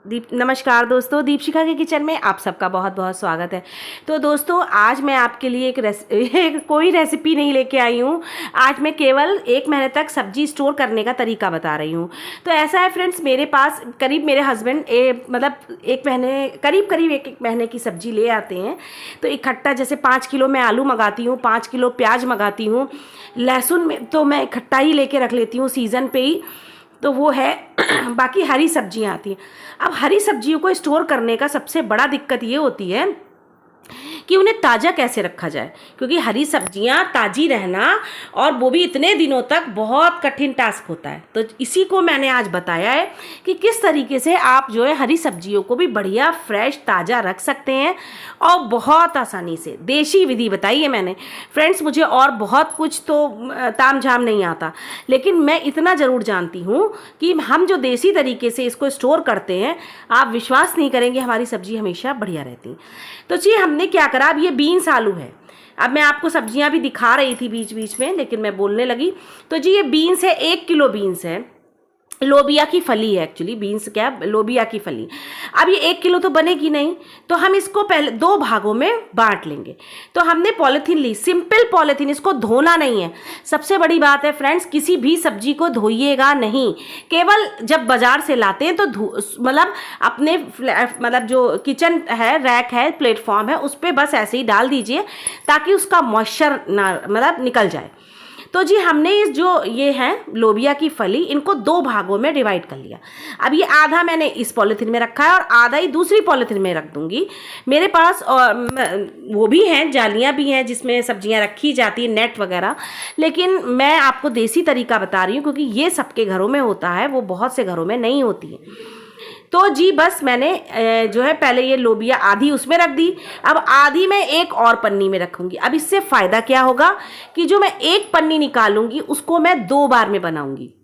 नमस्कार दोस्तों, दीपशिखा के किचन में आप सबका बहुत बहुत स्वागत है। तो दोस्तों, आज मैं आपके लिए कोई रेसिपी नहीं लेके आई हूँ। आज मैं केवल 1 महीने तक सब्जी स्टोर करने का तरीका बता रही हूँ। तो ऐसा है फ्रेंड्स, मेरे पास करीब मेरे हस्बैंड मतलब 1 महीने करीब 1 महीने की सब्जी ले आते हैं। तो इकट्ठा जैसे 5 किलो मैं आलू मंगाती हूँ, 5 किलो प्याज मंगाती हूँ, लहसुन में तो मैं इकट्ठा ही लेके रख लेती हूँ सीज़न पे ही। तो वो है बाकी हरी सब्जियां आती हैं। अब हरी सब्जियों को स्टोर करने का सबसे बड़ा दिक्कत ये होती है कि उन्हें ताज़ा कैसे रखा जाए, क्योंकि हरी सब्जियां ताज़ी रहना और वो भी इतने दिनों तक बहुत कठिन टास्क होता है। तो इसी को मैंने आज बताया है कि किस तरीके से आप जो है हरी सब्जियों को भी बढ़िया फ्रेश ताज़ा रख सकते हैं और बहुत आसानी से। देशी विधि बताई है मैंने फ्रेंड्स। मुझे और बहुत कुछ तो ताम झाम नहीं आता, लेकिन मैं इतना ज़रूर जानती हूँ कि हम जो देसी तरीके से इसको स्टोर करते हैं, आप विश्वास नहीं करेंगे, हमारी सब्जी हमेशा बढ़िया रहती। तो जी हमने क्या करा, अब ये बीन्स आलू है। अब मैं आपको सब्जियां भी दिखा रही थी बीच बीच में, लेकिन मैं बोलने लगी। तो जी ये बीन्स है, 1 किलो बीन्स है। लोबिया की फली है एक्चुअली, बीन्स क्या, लोबिया की फली। अब ये 1 किलो तो बनेगी नहीं, तो हम इसको पहले 2 भागों में बांट लेंगे। तो हमने पॉलीथीन ली, सिंपल पॉलीथीन, इसको धोना नहीं है। सबसे बड़ी बात है फ्रेंड्स, किसी भी सब्जी को धोइएगा नहीं। केवल जब बाजार से लाते हैं तो मतलब अपने मतलब जो किचन है, रैक है, प्लेटफॉर्म है, उस पर बस ऐसे ही डाल दीजिए ताकि उसका मॉइस्चर ना मतलब निकल जाए। तो जी हमने इस जो ये है लोबिया की फली, इनको 2 भागों में डिवाइड कर लिया। अब ये आधा मैंने इस पॉलीथीन में रखा है और आधा ही दूसरी पॉलीथीन में रख दूंगी। मेरे पास और वो भी हैं, जालियां भी हैं जिसमें सब्जियां रखी जाती है, नेट वगैरह। लेकिन मैं आपको देसी तरीका बता रही हूँ, क्योंकि ये सबके घरों में होता है, वो बहुत से घरों में नहीं होती है। तो जी बस मैंने जो है पहले ये लोबिया आधी उसमें रख दी। अब आधी मैं एक और पन्नी में रखूँगी। अब इससे फ़ायदा क्या होगा कि जो मैं एक पन्नी निकालूंगी उसको मैं 2 बार में बनाऊंगी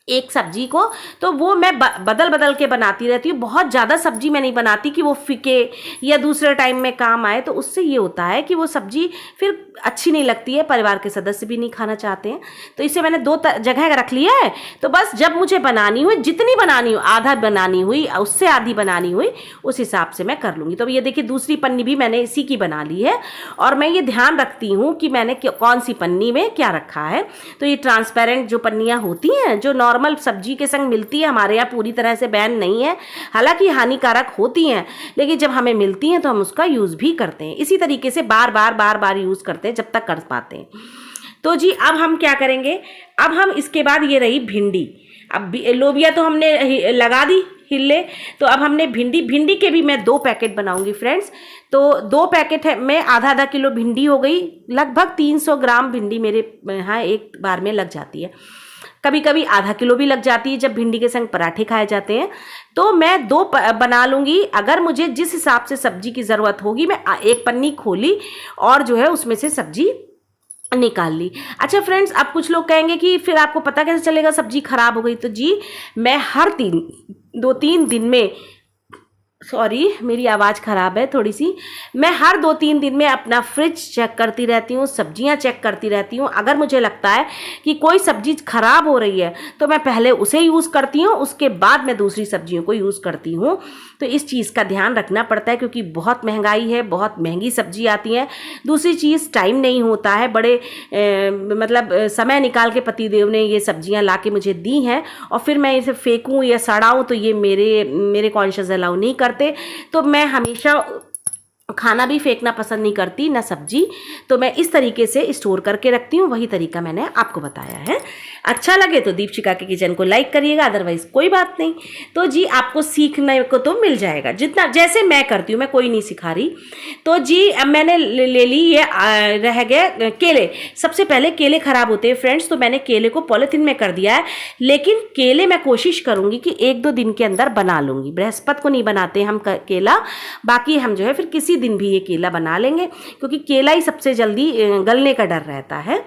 एक सब्जी को। तो वो मैं बदल बदल के बनाती रहती हूँ। बहुत ज़्यादा सब्जी मैं नहीं बनाती कि वो फीके या दूसरे टाइम में काम आए। तो उससे ये होता है कि वो सब्जी फिर अच्छी नहीं लगती है, परिवार के सदस्य भी नहीं खाना चाहते हैं। तो इसे मैंने 2 जगह रख लिया है। तो बस जब मुझे बनानी हुई, जितनी बनानी हो, आधा बनानी हुई, उससे आधी बनानी हुई, उस हिसाब से मैं कर लूँगी। तो ये देखिए दूसरी पन्नी भी मैंने इसी की बना ली है। और मैं ये ध्यान रखती हूँ कि मैंने कौन सी पन्नी में क्या रखा है। तो ये ट्रांसपेरेंट जो पन्नियाँ होती हैं, जो नॉर्मल सब्जी के संग मिलती है, हमारे यहाँ पूरी तरह से बैन नहीं है, हालांकि हानिकारक होती हैं, लेकिन जब हमें मिलती हैं तो हम उसका यूज़ भी करते हैं। इसी तरीके से बार बार यूज़ करते हैं जब तक कर पाते हैं। तो जी अब हम क्या करेंगे, अब हम इसके बाद ये रही भिंडी। अब लोबिया तो हमने लगा दी हिल्ले। तो अब हमने भिंडी के भी मैं 2 पैकेट बनाऊंगी फ्रेंड्स। तो 2 पैकेट है में आधा किलो भिंडी हो गई। लगभग 300 ग्राम भिंडी मेरे यहाँ एक बार में लग जाती है। कभी कभी आधा किलो भी लग जाती है जब भिंडी के संग पराठे खाए जाते हैं। तो मैं 2 बना लूँगी। अगर मुझे जिस हिसाब से सब्जी की ज़रूरत होगी, मैं एक पन्नी खोली और जो है उसमें से सब्जी निकाल ली। अच्छा फ्रेंड्स, अब कुछ लोग कहेंगे कि फिर आपको पता कैसे चलेगा सब्जी खराब हो गई। तो जी मैं हर 2-3 दिन में, सॉरी मेरी आवाज़ ख़राब है थोड़ी सी, मैं हर 2-3 दिन में अपना फ्रिज चेक करती रहती हूँ, सब्जियाँ चेक करती रहती हूँ। अगर मुझे लगता है कि कोई सब्जी ख़राब हो रही है तो मैं पहले उसे यूज़ करती हूँ, उसके बाद मैं दूसरी सब्जियों को यूज़ करती हूँ। तो इस चीज़ का ध्यान रखना पड़ता है, क्योंकि बहुत महंगाई है, बहुत महंगी सब्जी आती है। दूसरी चीज़, टाइम नहीं होता है। बड़े मतलब समय निकाल के पतिदेव ने ये सब्जियां ला के मुझे दी हैं, और फिर मैं इसे फेंकूं या सड़ाऊं तो ये मेरे कॉन्शियस अलाउ नहीं करते। तो मैं हमेशा खाना भी फेंकना पसंद नहीं करती, ना सब्जी। तो मैं इस तरीके से स्टोर करके रखती हूँ। वही तरीका मैंने आपको बताया है। अच्छा लगे तो दीपशिखा के किचन को लाइक करिएगा, अदरवाइज कोई बात नहीं। तो जी आपको सीखने को तो मिल जाएगा, जितना जैसे मैं करती हूँ, मैं कोई नहीं सिखा रही। तो जी अब मैंने ले ली ये रह गए केले। सबसे पहले केले ख़राब होते हैं फ्रेंड्स, तो मैंने केले को पॉलीथीन में कर दिया है। लेकिन केले मैं कोशिश करूँगी कि 1-2 दिन के अंदर बना लूँगी। बृहस्पति को नहीं बनाते हम केला, बाकी हम जो है फिर किसी दिन भी ये केला बना लेंगे, क्योंकि केला ही सबसे जल्दी गलने का डर रहता है।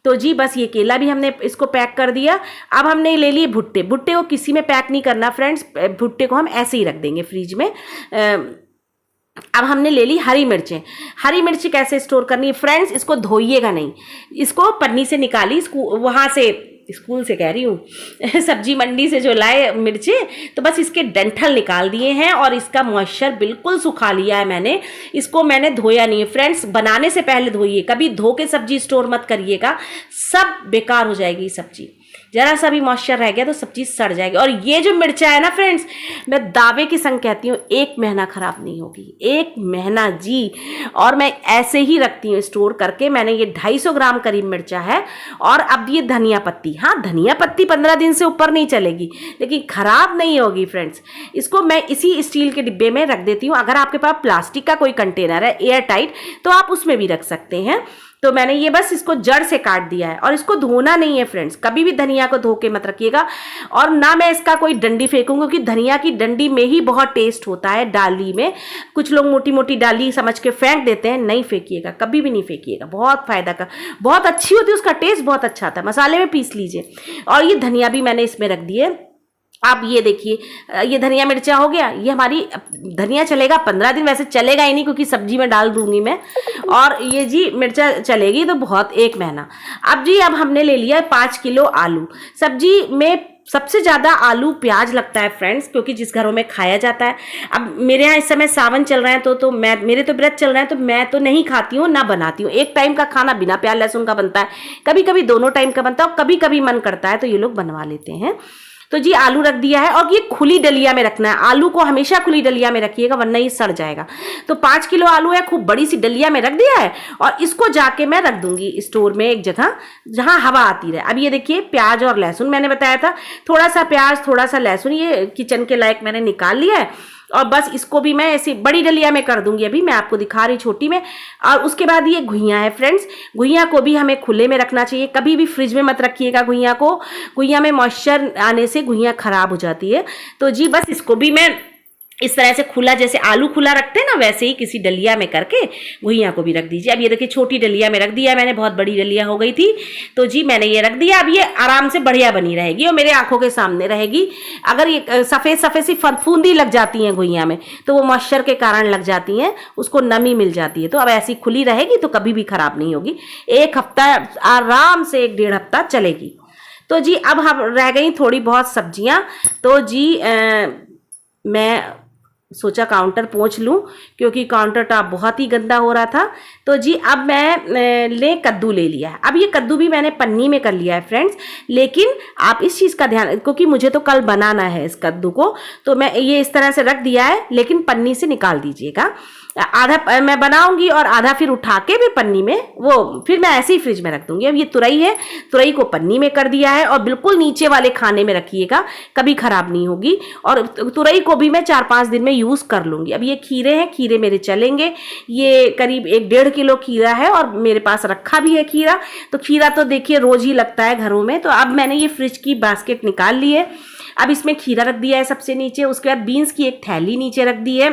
तो जी बस ये केला भी हमने इसको पैक कर दिया। अब हमने ले लिए भुट्टे। भुट्टे को किसी में पैक नहीं करना फ्रेंड्स, भुट्टे को हम ऐसे ही रख देंगे फ्रिज में। अब हमने ले ली हरी मिर्चें। हरी मिर्च कैसे स्टोर करनी है फ्रेंड्स, इसको धोइएगा नहीं, इसको पन्नी से निकाली, इसको वहाँ से स्कूल से कह रही हूँ सब्जी मंडी से जो लाए मिर्चे, तो बस इसके डंठल निकाल दिए हैं और इसका मॉइस्चर बिल्कुल सुखा लिया है मैंने। इसको मैंने धोया नहीं है फ्रेंड्स, बनाने से पहले धोइए, कभी धो के सब्जी स्टोर मत करिएगा, सब बेकार हो जाएगी सब्जी। जरा सा भी मॉइस्चर रह गया तो सब चीज़ सड़ जाएगी। और ये जो मिर्चा है ना फ्रेंड्स, मैं दावे के संग कहती हूँ 1 महीना खराब नहीं होगी, 1 महीना जी। और मैं ऐसे ही रखती हूँ स्टोर करके। मैंने ये 250 ग्राम करीब मिर्चा है। और अब ये धनिया पत्ती, हाँ धनिया पत्ती 15 दिन से ऊपर नहीं चलेगी, लेकिन खराब नहीं होगी फ्रेंड्स। इसको मैं इसी स्टील के डिब्बे में रख देती हूँ। अगर आपके पास प्लास्टिक का कोई कंटेनर है एयर टाइट, तो आप उसमें भी रख सकते हैं। तो मैंने ये बस इसको जड़ से काट दिया है। और इसको धोना नहीं है फ्रेंड्स, कभी भी धनिया को धो के मत रखिएगा। और ना मैं इसका कोई डंडी फेंकूंगी, क्योंकि धनिया की डंडी में ही बहुत टेस्ट होता है, डाली में। कुछ लोग मोटी मोटी डाली समझ के फेंक देते हैं, नहीं फेंकिएगा, कभी भी नहीं फेंकिएगा, बहुत फायदा का, बहुत अच्छी होती है, उसका टेस्ट बहुत अच्छा आता है। मसाले में पीस लीजिए। और ये धनिया भी मैंने इसमें रख दिए। आप ये देखिए, ये धनिया मिर्चा हो गया। ये हमारी धनिया चलेगा 15 दिन, वैसे चलेगा ही नहीं क्योंकि सब्जी में डाल दूंगी मैं। और ये जी मिर्चा चलेगी तो बहुत 1 महीना। अब जी अब हमने ले लिया 5 किलो आलू। सब्जी में सबसे ज़्यादा आलू प्याज लगता है फ्रेंड्स, क्योंकि जिस घरों में खाया जाता है। अब मेरे यहाँ इस समय सावन चल रहे हैं तो मेरे तो व्रत चल रहे हैं, तो मैं तो नहीं खाती हूँ ना बनाती हूँ। एक टाइम का खाना बिना प्याज लहसुन का बनता है, कभी कभी दोनों टाइम का बनता है, और कभी कभी मन करता है तो ये लोग बनवा लेते हैं। तो जी आलू रख दिया है। और ये खुली डलिया में रखना है, आलू को हमेशा खुली डलिया में रखिएगा वरना ये सड़ जाएगा। तो 5 किलो आलू है, खूब बड़ी सी डलिया में रख दिया है। और इसको जाके मैं रख दूंगी स्टोर में एक जगह जहां हवा आती रहे। अब ये देखिए प्याज और लहसुन मैंने बताया था, थोड़ा सा प्याज थोड़ा सा लहसुन ये किचन के लायक मैंने निकाल लिया है। और बस इसको भी मैं ऐसी बड़ी डलिया में कर दूंगी, अभी मैं आपको दिखा रही छोटी में। और उसके बाद ये घुइयाँ है फ्रेंड्स, घुइयाँ को भी हमें खुले में रखना चाहिए, कभी भी फ्रिज में मत रखिएगा घुइयाँ को। घुइयाँ में मॉइस्चर आने से घुइयाँ खराब हो जाती है। तो जी बस इसको भी मैं इस तरह से खुला, जैसे आलू खुला रखते हैं ना, वैसे ही किसी डलिया में करके घुइयाँ को भी रख दीजिए। अब ये देखिए छोटी डलिया में रख दिया मैंने, बहुत बड़ी डलिया हो गई थी तो जी मैंने ये रख दिया। अब ये आराम से बढ़िया बनी रहेगी और मेरे आंखों के सामने रहेगी। अगर ये सफ़ेद सफ़ेद सी फफूंदी लग जाती हैं घुइयाँ में, तो वो मॉइस्चर के कारण लग जाती हैं, उसको नमी मिल जाती है। तो अब ऐसी खुली रहेगी तो कभी भी खराब नहीं होगी, 1 हफ्ता आराम से 1-1.5 हफ्ता चलेगी। तो जी अब हम रह गई थोड़ी बहुत सब्जियाँ। तो जी मैं सोचा काउंटर पोंछ लूँ, क्योंकि काउंटर टॉप बहुत ही गंदा हो रहा था। तो जी अब मैं कद्दू ले लिया है। अब ये कद्दू भी मैंने पन्नी में कर लिया है फ्रेंड्स, लेकिन आप इस चीज़ का ध्यान, क्योंकि मुझे तो कल बनाना है इस कद्दू को, तो मैं ये इस तरह से रख दिया है, लेकिन पन्नी से निकाल दीजिएगा। आधा मैं बनाऊंगी और आधा फिर उठा के भी पन्नी में, वो फिर मैं ऐसे ही फ्रिज में रख दूंगी। अब ये तुरई है, तुरई को पन्नी में कर दिया है और बिल्कुल नीचे वाले खाने में रखिएगा, कभी खराब नहीं होगी। और तुरई को भी मैं 4-5 दिन में यूज़ कर लूँगी। अब ये खीरे हैं, खीरे मेरे चलेंगे। ये करीब 1-1.5 किलो खीरा है और मेरे पास रखा भी है खीरा। तो खीरा तो देखिए रोज़ ही लगता है घरों में। तो अब मैंने ये फ्रिज की बास्केट निकाल ली है। अब इसमें खीरा रख दिया है सबसे नीचे। उसके बाद बीन्स की एक थैली नीचे रख दी है,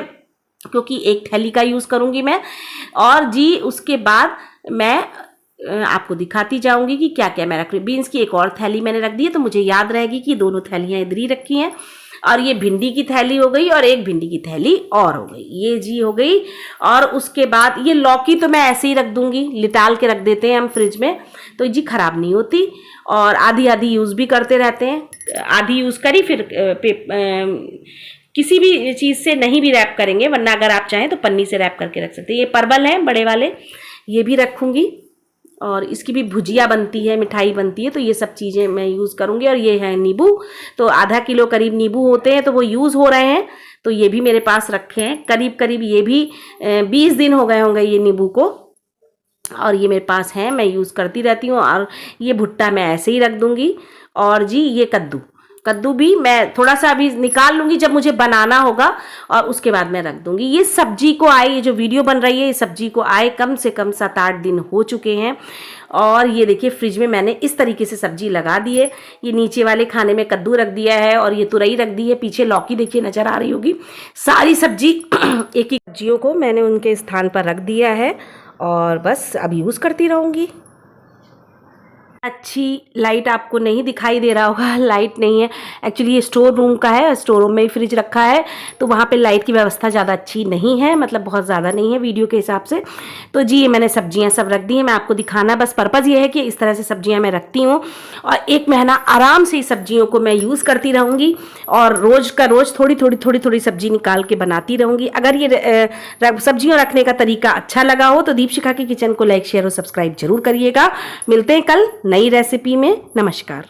क्योंकि एक थैली का यूज़ करूँगी मैं। और जी उसके बाद मैं आपको दिखाती जाऊंगी कि क्या क्या मैं रख रही हूँ। बीन्स की एक और थैली मैंने रख दी है, तो मुझे याद रहेगी कि दोनों थैलियाँ इधर ही रखी हैं। और ये भिंडी की थैली हो गई और एक भिंडी की थैली और हो गई, ये जी हो गई। और उसके बाद ये लौकी तो मैं ऐसे ही रख दूंगी, लिटाल के रख देते हैं हम फ्रिज में, तो जी खराब नहीं होती। और आधी आधी यूज़ भी करते रहते हैं, आधी यूज़ करी फिर किसी भी चीज़ से नहीं भी रैप करेंगे, वरना अगर आप चाहें तो पन्नी से रैप करके रख सकते हैं। ये परवल हैं बड़े वाले, ये भी रखूँगी। और इसकी भी भुजिया बनती है, मिठाई बनती है, तो ये सब चीज़ें मैं यूज़ करूँगी। और ये है नींबू, तो आधा किलो करीब नींबू होते हैं, तो वो यूज़ हो रहे हैं, तो ये भी मेरे पास रखे हैं। करीब करीब ये भी 20 दिन हो गए होंगे ये नींबू को, और ये मेरे पास हैं, मैं यूज़ करती रहती हूँ। और ये भुट्टा मैं ऐसे ही रख दूँगी। और जी ये कद्दू भी मैं थोड़ा सा अभी निकाल लूँगी जब मुझे बनाना होगा, और उसके बाद मैं रख दूँगी। ये सब्जी को आए, ये जो वीडियो बन रही है, ये सब्जी को आए कम से कम 7-8 दिन हो चुके हैं। और ये देखिए फ्रिज में मैंने इस तरीके से सब्जी लगा दी है। ये नीचे वाले खाने में कद्दू रख दिया है और ये तुरई रख दी है, पीछे लौकी देखिए नज़र आ रही होगी। सारी सब्जी एक एक सब्जियों को मैंने उनके स्थान पर रख दिया है और बस अब यूज़ करती रहूँगी। अच्छी लाइट आपको नहीं दिखाई दे रहा होगा, लाइट नहीं है। एक्चुअली ये स्टोर रूम का है, स्टोर रूम में ही फ्रिज रखा है, तो वहाँ पे लाइट की व्यवस्था ज़्यादा अच्छी नहीं है, मतलब बहुत ज़्यादा नहीं है वीडियो के हिसाब से। तो जी ये मैंने सब्जियाँ सब रख दी हैं, मैं आपको दिखाना बस पर्पज़ ये है कि इस तरह से सब्जियाँ मैं रखती हूँ और 1 महीना आराम से इस सब्जियों को मैं यूज़ करती रहूँगी और रोज़ का रोज़ थोड़ी सब्जी निकाल के बनाती रहूँगी। अगर ये सब्जियाँ रखने का तरीका अच्छा लगा हो तो दीपशिखा के किचन को लाइक शेयर और सब्सक्राइब जरूर करिएगा। मिलते हैं कल नई रेसिपी में। नमस्कार।